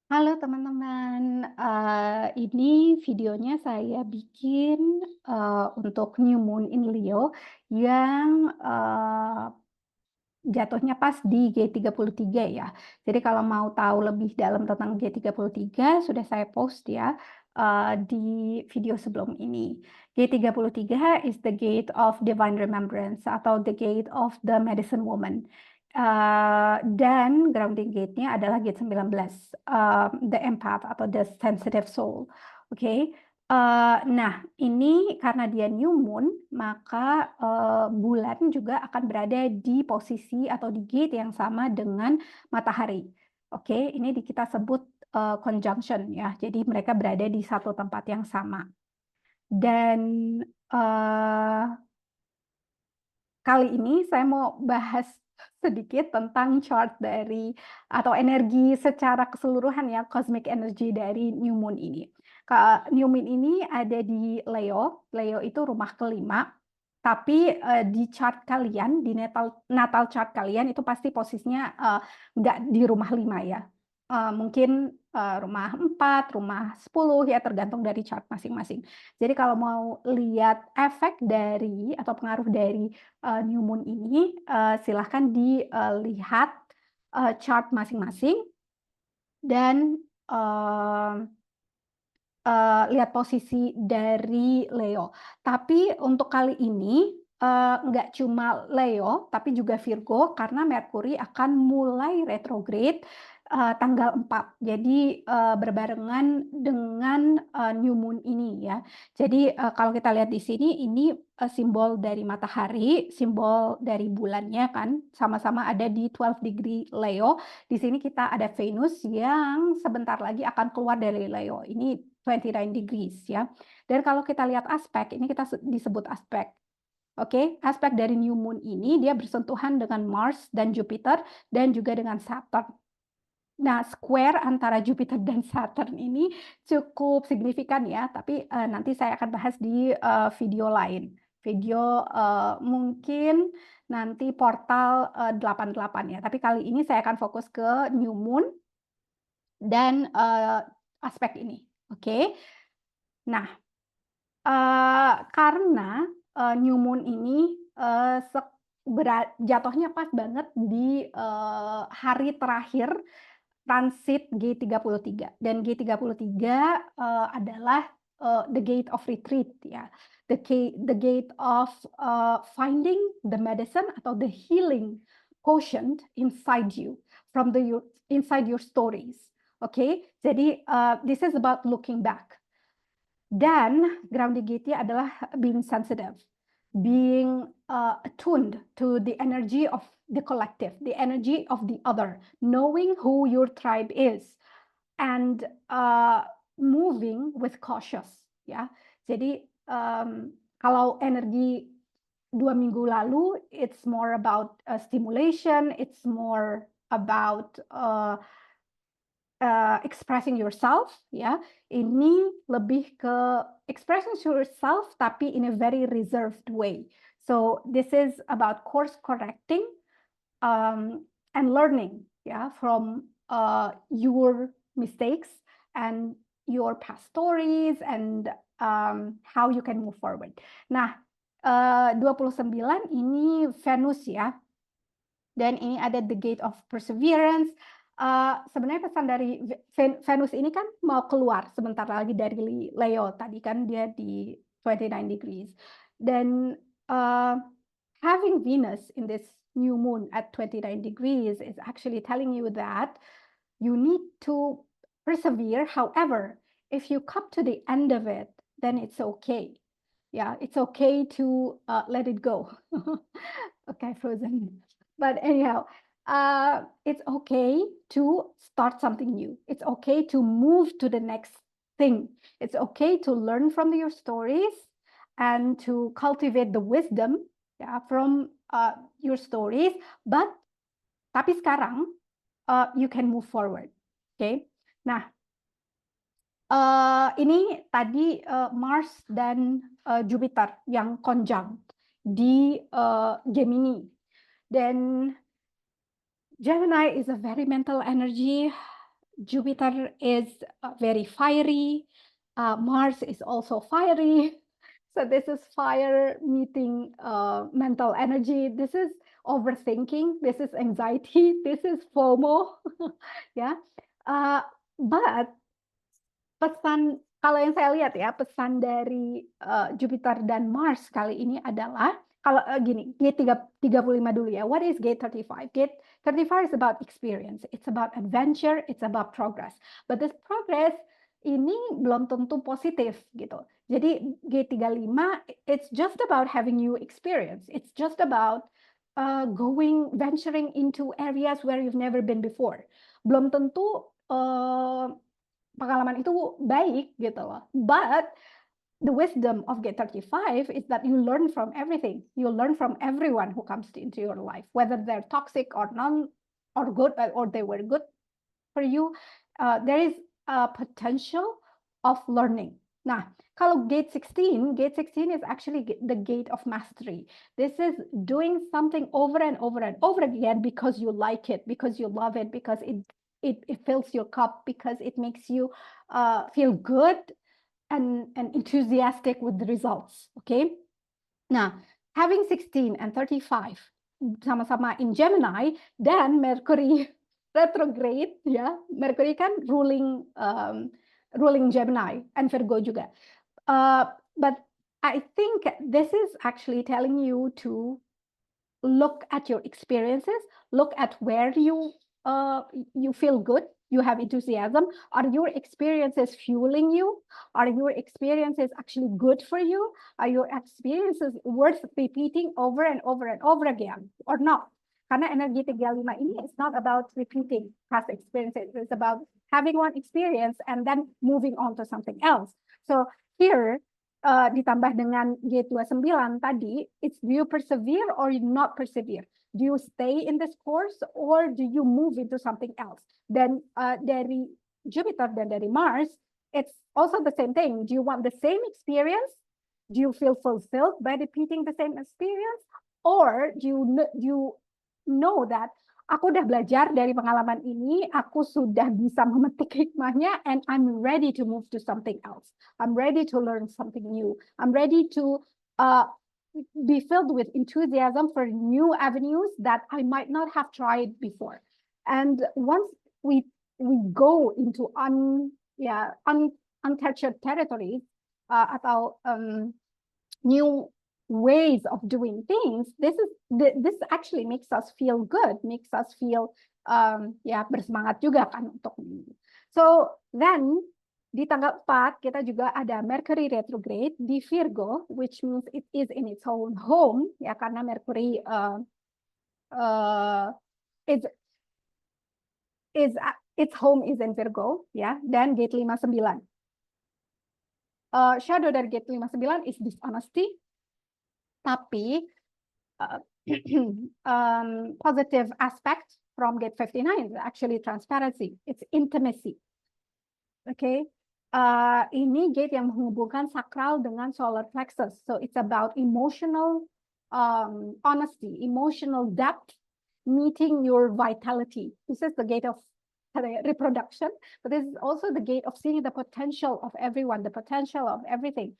Halo teman-teman, ini videonya saya bikin, untuk New Moon in Leo yang, jatuhnya pas di G33 ya. Jadi kalau mau tahu lebih dalam tentang G33 sudah saya post ya, di video sebelum ini. G33 is the gate of divine remembrance atau the gate of the medicine woman. Dan grounding gate-nya adalah gate 19, the empath atau the sensitive soul, oke. Nah, ini karena dia new moon, maka, bulan juga akan berada di posisi atau di gate yang sama dengan matahari. Oke, ini kita sebut, conjunction ya, jadi mereka berada di satu tempat yang sama. Dan, eee, kali ini saya mau bahas sedikit tentang chart dari atau energi secara keseluruhan ya, cosmic energy dari new moon ini. New moon ini ada di Leo, Leo itu rumah kelima, tapi, di chart kalian, di natal natal chart kalian itu pasti posisinya, nggak di rumah 5 ya, mungkin, rumah 4, rumah 10 ya tergantung dari chart masing-masing. Jadi kalau mau lihat efek dari atau pengaruh dari new moon ini, silahkan dilihat, chart masing-masing dan, lihat posisi dari Leo. Tapi untuk kali ini, nggak cuma Leo, tapi juga Virgo karena Merkuri akan mulai retrograde, tanggal 4. Jadi, berbarengan dengan, new moon ini ya. Jadi, kalau kita lihat di sini ini, simbol dari matahari, simbol dari bulannya kan, sama-sama ada di 12 degree Leo. Di sini kita ada Venus yang sebentar lagi akan keluar dari Leo. Ini 29 degrees ya. Dan kalau kita lihat aspek, ini kita disebut aspek. Oke, aspek dari new moon ini dia bersentuhan dengan Mars dan Jupiter dan juga dengan Saturn. Nah, square antara Jupiter dan Saturn ini cukup signifikan ya, tapi, nanti saya akan bahas di, video lain. Video, mungkin nanti portal, 88 ya, tapi kali ini saya akan fokus ke new moon dan, aspek ini, oke? Nah, karena, new moon ini, jatuhnya pas banget di, hari terakhir transit G33 dan G33, adalah, the gate of retreat ya, the gate of, finding the medicine atau the healing quotient inside you, from inside your stories, oke? Jadi, this is about looking back. Dan grounding gate-nya adalah being sensitive, being, attuned to the energy of the collective, the energy of the other, knowing who your tribe is, and, moving with cautious, ya. Jadi, kalau energi 2 minggu lalu, it's more about, stimulation, it's more about, expressing yourself ya, ini lebih ke expressing yourself tapi in a very reserved way. So this is about course correcting, and learning ya from, your mistakes and your past stories and, how you can move forward. Nah, 29 ini Venus ya, dan ini ada the gate of perseverance. Sebenarnya pesan dari Venus ini kan mau keluar sebentar lagi dari Leo, tadi kan dia di 29 degrees. Dan, eee, having Venus in this new moon at 29 degrees is actually telling you that you need to persevere. However, if you come to the end of it, then it's okay. Yeah, it's okay to, let it go. Okay, frozen. But anyhow, it's okay to start something new. It's okay to move to the next thing. It's okay to learn from your stories and to cultivate the wisdom, yeah, from, your stories. But tapi sekarang, you can move forward. Okay. Nah, ini tadi, Mars dan, Jupiter yang conjunct di, Gemini. Dan Gemini is a very mental energy, Jupiter is very fiery. Mars is also fiery. So this is fire meeting mental energy. This is overthinking. This is anxiety. This is FOMO. Ya, but pesan kalau yang saya lihat ya, pesan dari Jupiter dan Mars kali ini adalah kalau gini, gate 35 dulu ya. What is gate 35? Gate 35 is about experience, it's about adventure, it's about progress. But this progress ini belum tentu positif gitu. Jadi gate 35 it's just about having new experience. It's just about venturing into areas where you've never been before. Belum tentu pengalaman itu baik gitu loh. But the wisdom of gate 35 is that you learn from everything. You learn from everyone who comes into your life, whether they're toxic or good, or they were good for you. There is a potential of learning. Nah, kalau gate 16 is actually the gate of mastery. This is doing something over and over and over again because you like it, because you love it, because it fills your cup, because it makes you feel good and enthusiastic with the results. Okay. Nah, having 16 and 35 sama-sama in Gemini dan Mercury retrograde, ya, Mercury kan ruling Gemini and Virgo juga. But I think this is actually telling you to look at your experiences, look at where you feel good, you have enthusiasm. Are your experiences fueling you? Are your experiences actually good for you? Are your experiences worth repeating over and over and over again or not? Karena energi 35 ini is not about repeating past experiences. It's about having one experience and then moving on to something else. So here, ditambah dengan G29 tadi, it's do you persevere or you not persevere? Do you stay in this course or do you move into something else? Dan dari Jupiter dan dari Mars, it's also the same thing. Do you want the same experience? Do you feel fulfilled by repeating the same experience? Or do you know that aku udah belajar dari pengalaman ini, aku sudah bisa memetik hikmahnya, and I'm ready to move to something else. I'm ready to learn something new. I'm ready to be filled with enthusiasm for new avenues that I might not have tried before. And once we go into untouched territories atau new ways of doing things, this actually makes us feel good, makes us feel bersemangat juga kan untuk ini. So then di tanggal 4 kita juga ada Mercury retrograde di Virgo, which means it is in its own home ya, karena Mercury its home is in Virgo ya, dan gate 59. Shadow dari gate 59 is dishonesty. Tapi positive aspect from gate 59 is actually transparency. It's intimacy. Okay. Ini gate yang menghubungkan sakral dengan solar plexus. So it's about emotional honesty, emotional depth, meeting your vitality. This is the gate of reproduction, but this is also the gate of seeing the potential of everyone, the potential of everything.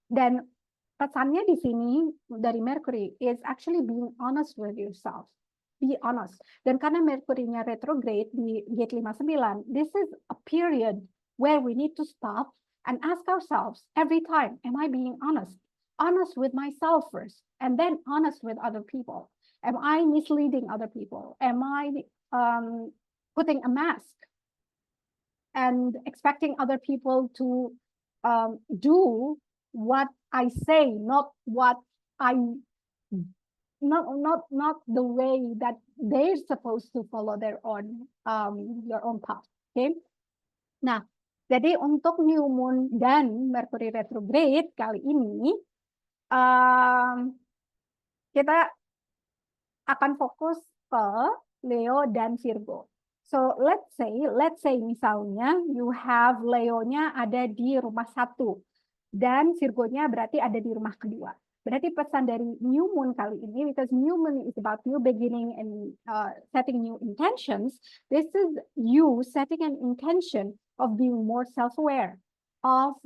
Dan pesannya di sini dari Mercury is actually being honest with yourself. Be honest. Dan karena Mercury-nya retrograde di gate 59, this is a period where we need to stop and ask ourselves every time, am I being honest? Honest with myself first, and then honest with other people. Am I misleading other people? Am I putting a mask and expecting other people to do what I say, not what not the way that they're supposed to follow their own path. Okay. Nah, jadi untuk new moon dan Mercury retrograde kali ini kita akan fokus ke Leo dan Virgo. So let's say misalnya you have Leo-nya ada di rumah 1 dan Virgo-nya berarti ada di rumah kedua. Berarti pesan dari new moon kali ini, because new moon is about new beginning and setting new intentions, this is you setting an intention of being more self-aware, of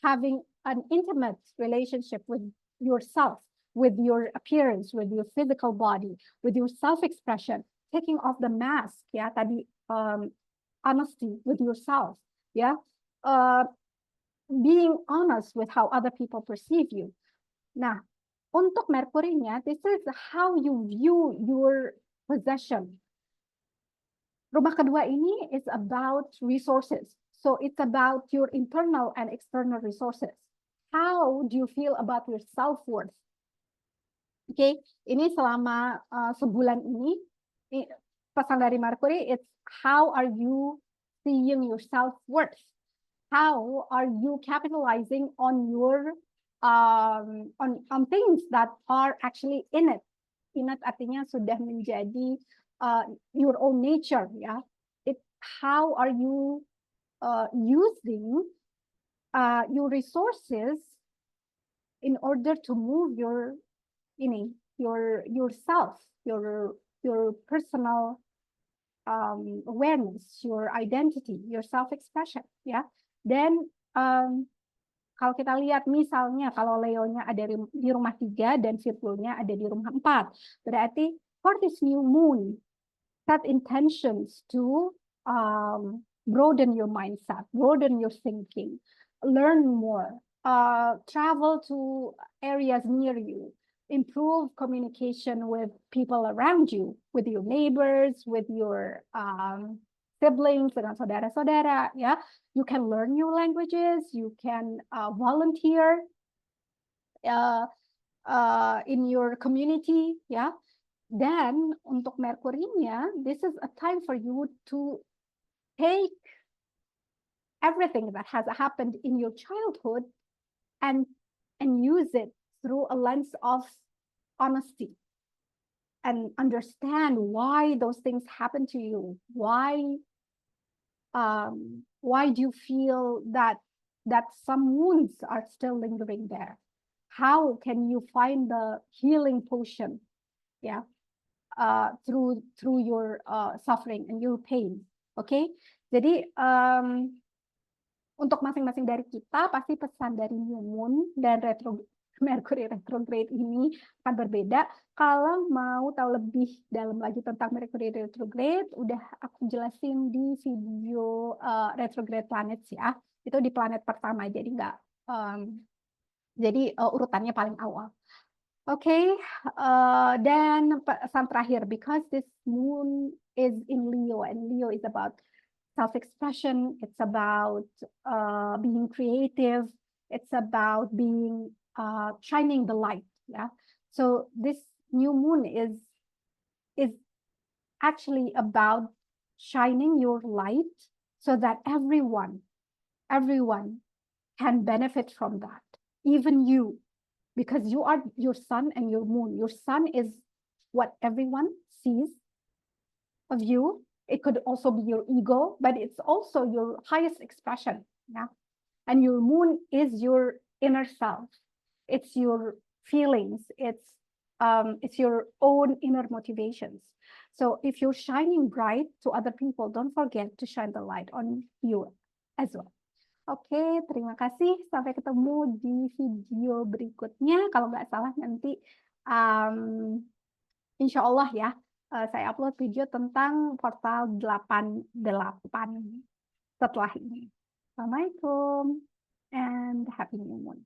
having an intimate relationship with yourself, with your appearance, with your physical body, with your self-expression, taking off the mask, ya tadi honesty with yourself, ya being honest with how other people perceive you. Nah, untuk Merkurinya, this is how you view your possession. Rumah kedua ini is about resources. So it's about your internal and external resources. How do you feel about your self-worth? Oke, ini selama sebulan ini, pesan dari Mercury, it's how are you seeing your self-worth? How are you capitalizing on your on things that are actually innate? Innate artinya sudah menjadi your own nature, ya. How are you using your resources in order to move your yourself, your personal awareness, your identity, your self-expression, ya. Dan kalau kita lihat misalnya kalau Leo-nya ada di rumah 3 dan Virgo-nya ada di rumah 4, berarti for this new moon, set intentions to broaden your mindset, broaden your thinking, learn more, travel to areas near you, improve communication with people around you, with your neighbors, with your siblings, dengan saudara-saudara, ya. You can learn new languages, you can volunteer in your community, ya. Dan untuk Merkurinya, this is a time for you to take everything that has happened in your childhood and use it through a lens of honesty and understand why those things happen to you. Why do you feel that some wounds are still lingering there? How can you find the healing potion, yeah, through your suffering and your pain? Okay, jadi untuk masing-masing dari kita pasti pesan dari new moon dan Mercury retrograde ini akan berbeda. Kalau mau tahu lebih dalam lagi tentang Mercury retrograde, udah aku jelasin di video retrograde planets, ya. Itu di planet pertama, jadi nggak urutannya paling awal. Oke, dan pesan terakhir, because this moon is in Leo and Leo is about self-expression, it's about being creative, it's about being shining the light, yeah. So this new moon is actually about shining your light so that everyone can benefit from that, even you, because you are your sun and your moon. Your sun is what everyone sees of you. It could also be your ego, but it's also your highest expression, yeah. And your moon is your inner self. It's your feelings. It's your own inner motivations. So if you're shining bright to other people, don't forget to shine the light on you as well. Oke, terima kasih. Sampai ketemu di video berikutnya. Kalau nggak salah nanti, insya Allah ya, saya upload video tentang portal 88 setelah ini. Assalamualaikum and happy new moon.